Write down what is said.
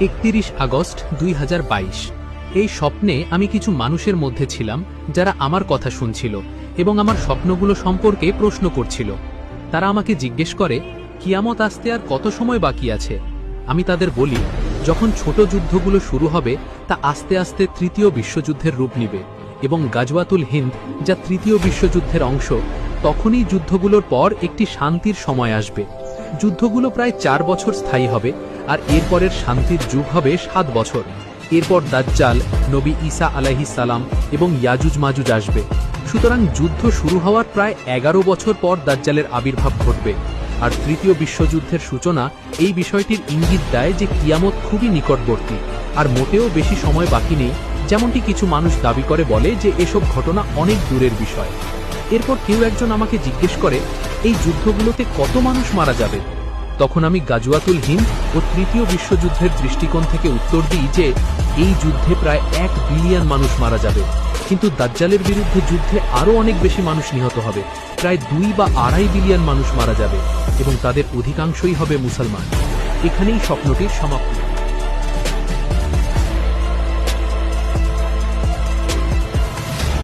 31 August 2022। এই স্বপ্নে আমি কিছু মানুষের মধ্যে ছিলাম যারা আমার কথা শুনছিল এবং আমার স্বপ্নগুলো সম্পর্কে প্রশ্ন করছিল। তারা আমাকে জিজ্ঞেস করে, কিয়ামত আসতে আর কত সময় বাকি আছে? আমি তাদের বলি, যখন ছোট যুদ্ধগুলো শুরু হবে তা আস্তে আস্তে তৃতীয় বিশ্বযুদ্ধের রূপ নেবে এবং গাজওয়াতুল হিন্দ, যা তৃতীয় বিশ্বযুদ্ধের অংশ, তখনই যুদ্ধগুলোর পর একটি শান্তির সময় আসবে। যুদ্ধগুলো প্রায় 4 বছর স্থায়ী হবে আর এরপরের শান্তির যুগ হবে 7 বছর। এরপর দাজ্জাল, নবী ঈসা আলাইহিস সালাম এবং ইয়াজুজ মাজুজ আসবে। সুতরাং যুদ্ধ শুরু হওয়ার প্রায় 11 বছর পর দাজ্জালের আবির্ভাব ঘটবে। আর তৃতীয় বিশ্বযুদ্ধের সূচনা এই বিষয়টির ইঙ্গিত দেয় যে কিয়ামত খুবই নিকটবর্তী আর মোটেও বেশি সময় বাকি নেই, যেমনটি কিছু মানুষ দাবি করে বলে যে এসব ঘটনা অনেক দূরের বিষয়। এরপর কেউ একজন আমাকে জিজ্ঞেস করে, এই যুদ্ধগুলোতে কত মানুষ মারা যাবে? তখন আমি গাজওয়াতুল হিন্দ ও তৃতীয় বিশ্বযুদ্ধের দৃষ্টিকোণ থেকে উত্তর দিই যে এই যুদ্ধে প্রায় 1 বিলিয়ন মানুষ মারা যাবে, কিন্তু দাজ্জালের বিরুদ্ধে যুদ্ধে আরও অনেক বেশি মানুষ নিহত হবে। প্রায় 2 বা 2.5 বিলিয়ন মানুষ মারা যাবে এবং তাদের অধিকাংশই হবে মুসলমান। এখানেই স্বপ্নটির সমাপ্তি।